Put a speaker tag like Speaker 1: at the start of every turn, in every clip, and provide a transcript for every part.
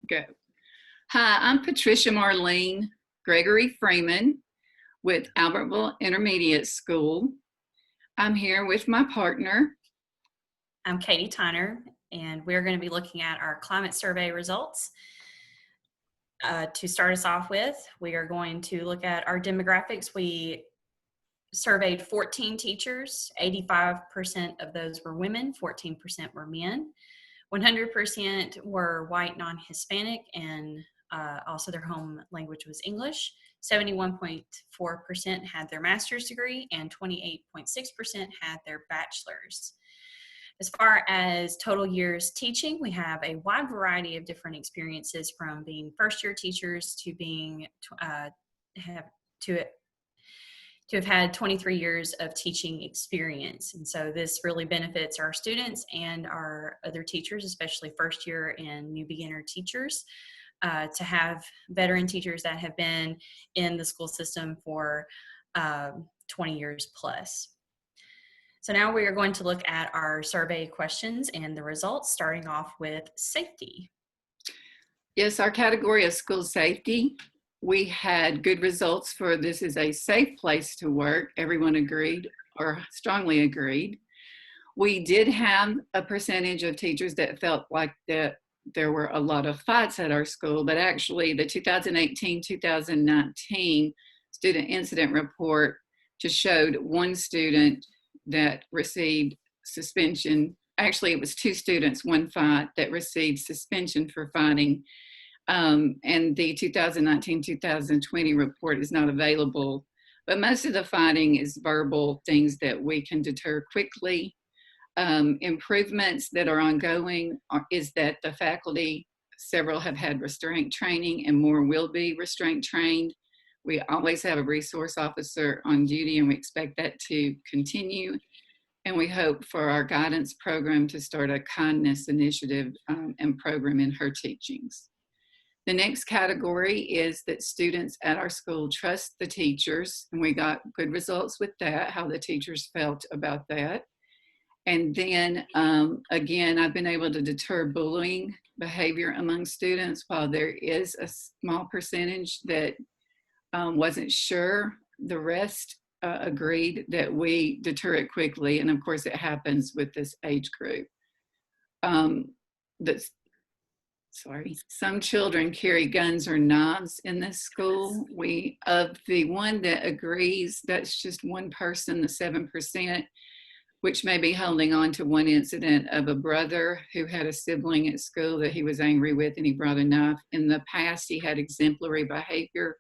Speaker 1: Go. Hi, I'm Patricia Marlene Gregory Freeman with Albertville Intermediate School. I'm here with my partner.
Speaker 2: I'm Katie Tyner, and we're going to be looking at our climate survey results. To start us off with, we are going to look at our demographics. We surveyed 14 teachers. 85% of those were women, 14% were men. 100% were white, non-Hispanic, and also their home language was English. 71.4% had their master's degree, and 28.6% had their bachelor's. As far as total years teaching, we have a wide variety of different experiences, from being first-year teachers to being to have had 23 years of teaching experience. And so this really benefits our students and our other teachers, especially first-year and new beginner teachers, to have veteran teachers that have been in the school system for 20 years plus. So now we are going to look at our survey questions and the results, starting off with safety.
Speaker 1: Yes, our category is school safety. We had good results for this is a safe place to work. Everyone agreed or strongly agreed. We did have a percentage of teachers that felt like that there were a lot of fights at our school, but actually the 2018-2019 student incident report just showed one student that received suspension. Actually, it was two students, one fight, that received suspension for fighting. And the 2019-2020 report is not available. But most of the fighting is verbal things that we can deter quickly. Improvements that are ongoing is that the faculty, several have had restraint training and more will be restraint trained. We always have a resource officer on duty, and we expect that to continue. And we hope for our guidance program to start a kindness initiative and program in her teachings. The next category is that students at our school trust the teachers, and we got good results with that, how the teachers felt about that. And then again, I've been able to deter bullying behavior among students. While there is a small percentage that wasn't sure, the rest agreed that we deter it quickly. And of course it happens with this age group. Some children carry guns or knives in this school. Of the one that agrees, that's just one person, the 7%, which may be holding on to one incident of a brother who had a sibling at school that he was angry with, and he brought a knife. In the past, he had exemplary behavior,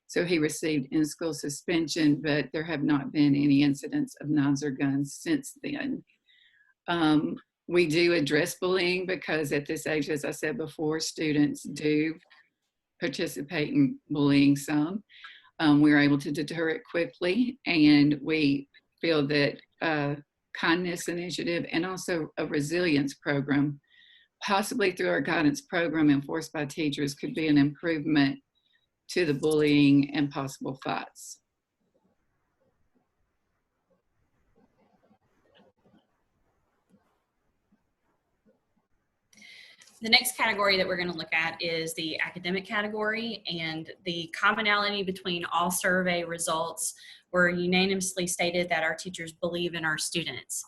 Speaker 1: so he received in-school suspension, but there have not been any incidents of knives or guns since then. We do address bullying because at this age, as I said before, students do participate in bullying some. We're able to deter it quickly, and we feel that kindness initiative and also a resilience program, possibly through our guidance program enforced by teachers, could be an improvement to the bullying and possible fights.
Speaker 2: The next category that we're going to look at is the academic category, and the commonality between all survey results were unanimously stated that our teachers believe in our students.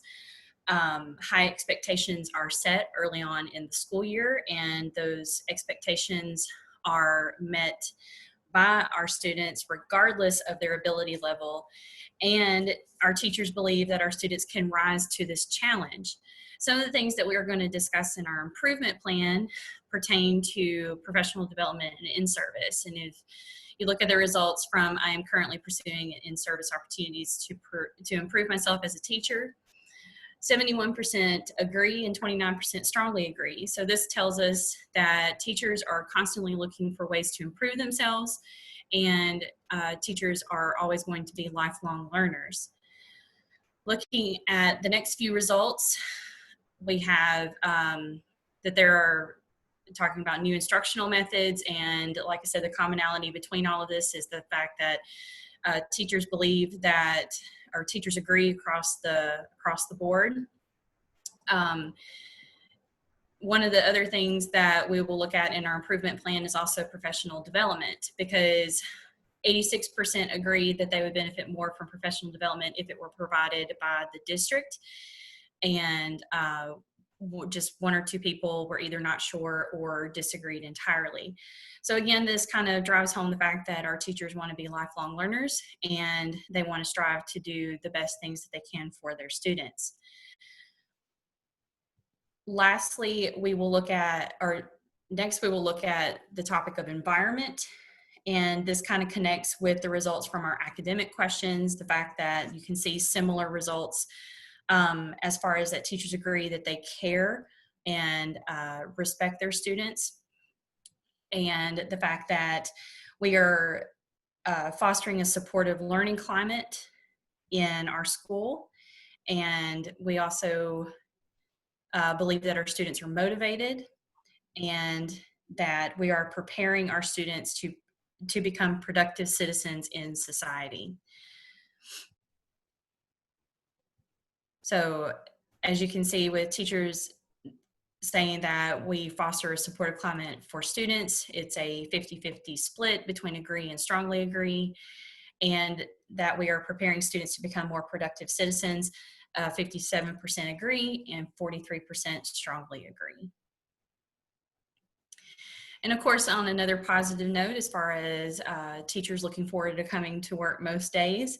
Speaker 2: High expectations are set early on in the school year, and those expectations are met by our students regardless of their ability level, and our teachers believe that our students can rise to this challenge. Some of the things that we are going to discuss in our improvement plan pertain to professional development and in-service. And if you look at the results from I am currently pursuing in-service opportunities to improve myself as a teacher, 71% agree and 29% strongly agree. So this tells us that teachers are constantly looking for ways to improve themselves, and teachers are always going to be lifelong learners. Looking at the next few results, we have that there are talking about new instructional methods, and like I said, the commonality between all of this is the fact that teachers believe that, or teachers agree across the board. one of the other things that we will look at in our improvement plan is also professional development, because 86% agreed that they would benefit more from professional development if it were provided by the district. And just one or two people were either not sure or disagreed entirely. So again, this kind of drives home the fact that our teachers want to be lifelong learners, and they want to strive to do the best things that they can for their students. Lastly, we will look at, or next we will look at the topic of environment. And this kind of connects with the results from our academic questions, the fact that you can see similar results as far as that teachers agree that they care and respect their students, and the fact that we are fostering a supportive learning climate in our school. And we also believe that our students are motivated, and that we are preparing our students to become productive citizens in society. So as you can see, with teachers saying that we foster a supportive climate for students, it's a 50-50 split between agree and strongly agree, and that we are preparing students to become more productive citizens. 57% agree and 43% strongly agree. And of course, on another positive note, as far as teachers looking forward to coming to work most days,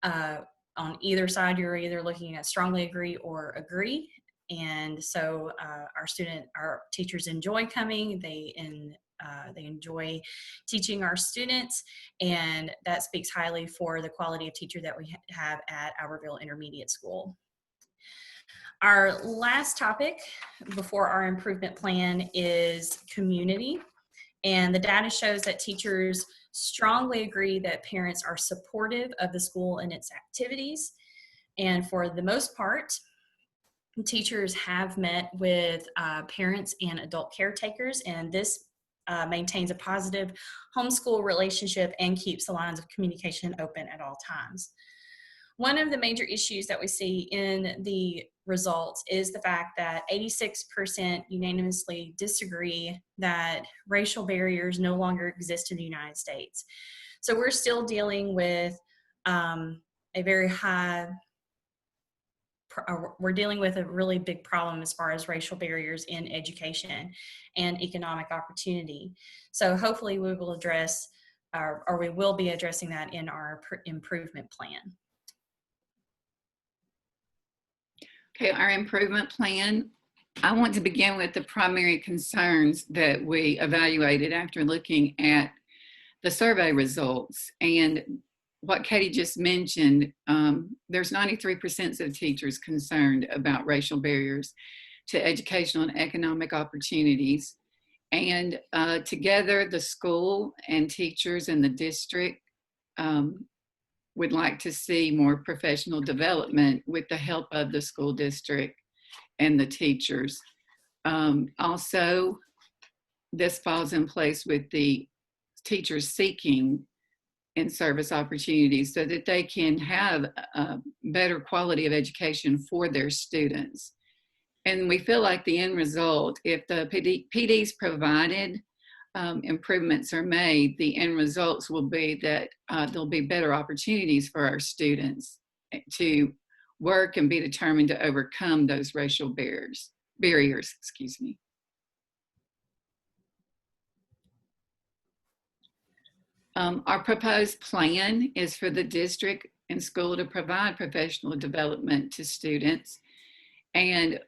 Speaker 2: on either side, you're either looking at strongly agree or agree. And so our teachers enjoy coming. They enjoy teaching our students, and that speaks highly for the quality of teacher that we have at Albertville Intermediate School. Our last topic before our improvement plan is community. And the data shows that teachers strongly agree that parents are supportive of the school and its activities. And for the most part, teachers have met with parents and adult caretakers, and this maintains a positive homeschool relationship and keeps the lines of communication open at all times. One of the major issues that we see in the results is the fact that 86% unanimously disagree that racial barriers no longer exist in the United States. So we're still dealing with a very high, we're dealing with a really big problem as far as racial barriers in education and economic opportunity. So hopefully we will address, or we will be addressing that in our improvement plan.
Speaker 1: Okay, our improvement plan. I want to begin with the primary concerns that we evaluated after looking at the survey results. And what Katie just mentioned, there's 93% of teachers concerned about racial barriers to educational and economic opportunities. And together, the school and teachers in the district would like to see more professional development with the help of the school district and the teachers. Also, this falls in place with the teachers seeking in-service opportunities so that they can have a better quality of education for their students. And we feel like the end result, if the PDs provided improvements are made, the end results will be that there'll be better opportunities for our students to work and be determined to overcome those racial barriers. Excuse me. Our proposed plan is for the district and school to provide professional development to students. And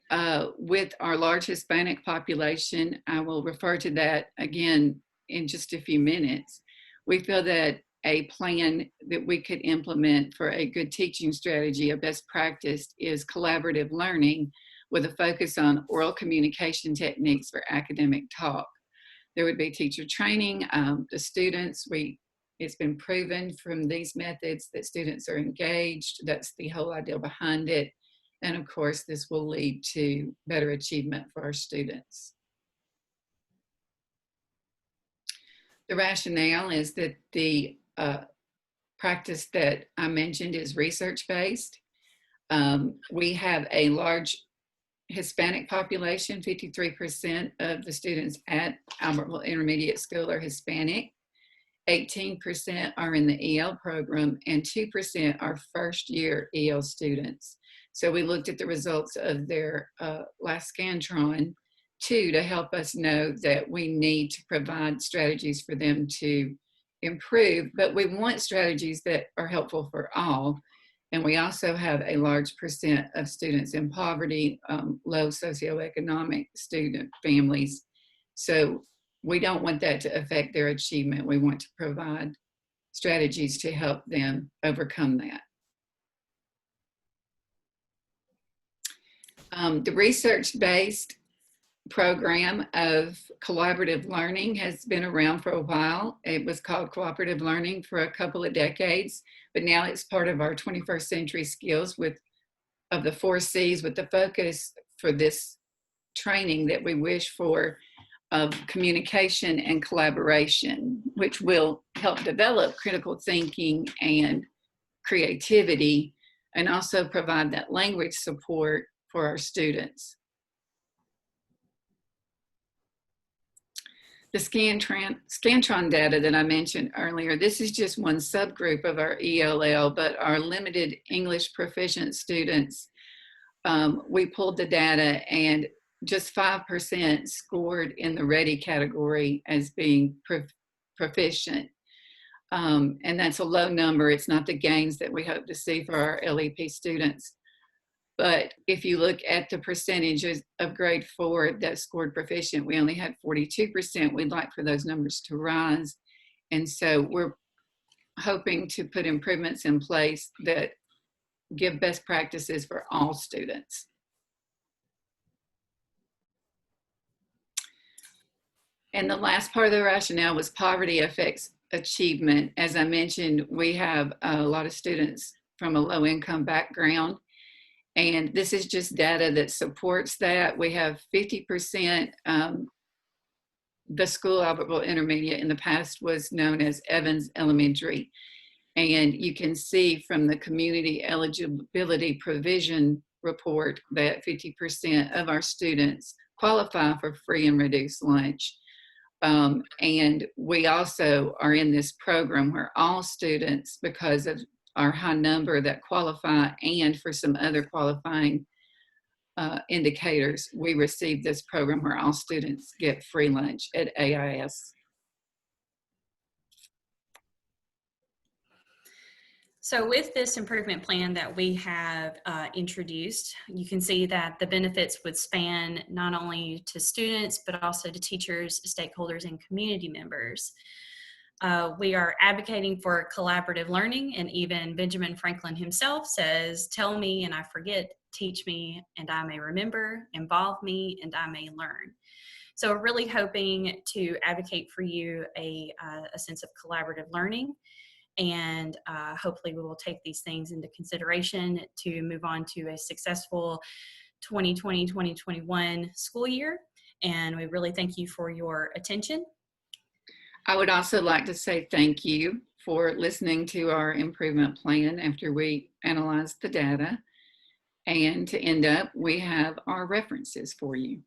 Speaker 1: with our large Hispanic population, I will refer to that again in just a few minutes. We feel that a plan that we could implement for a good teaching strategy, a best practice, is collaborative learning with a focus on oral communication techniques for academic talk. There would be teacher training. The students, it's been proven from these methods that students are engaged. That's the whole idea behind it. And of course, this will lead to better achievement for our students. The rationale is that the practice that I mentioned is research-based. We have a large Hispanic population, 53% of the students at Albertville Intermediate School are Hispanic. 18% are in the EL program, and 2% are first-year EL students. So we looked at the results of their last Scantron to help us know that we need to provide strategies for them to improve, but we want strategies that are helpful for all. And we also have a large percent of students in poverty, low socioeconomic student families. So we don't want that to affect their achievement. We want to provide strategies to help them overcome that. The research-based program of collaborative learning has been around for a while. It was called cooperative learning for a couple of decades, but now it's part of our 21st century skills of the 4 C's, with the focus for this training that we wish for of communication and collaboration, which will help develop critical thinking and creativity, and also provide that language support for our students. The Scantron data that I mentioned earlier, this is just one subgroup of our ELL, but our limited English proficient students, we pulled the data and just 5% scored in the ready category as being proficient. And that's a low number. It's not the gains that we hope to see for our LEP students. But if you look at the percentages of grade 4 that scored proficient, we only had 42%. We'd like for those numbers to rise. And so we're hoping to put improvements in place that give best practices for all students. And the last part of the rationale was poverty affects achievement. As I mentioned, we have a lot of students from a low-income background, and this is just data that supports that. We have 50%, the school, Albertville Intermediate, in the past was known as Evans Elementary. And you can see from the community eligibility provision report that 50% of our students qualify for free and reduced lunch. And we also are in this program where all students, because of our high number that qualify and for some other qualifying indicators, we receive this program where all students get free lunch at AIS.
Speaker 2: So with this improvement plan that we have introduced, you can see that the benefits would span not only to students, but also to teachers, stakeholders, and community members. We are advocating for collaborative learning, and even Benjamin Franklin himself says, "Tell me and I forget, teach me and I may remember, involve me and I may learn." So we're really hoping to advocate for you a sense of collaborative learning. And hopefully we will take these things into consideration to move on to a successful 2020-2021 school year. And we really thank you for your attention.
Speaker 1: I would also like to say thank you for listening to our improvement plan after we analyzed the data. And to end up, we have our references for you.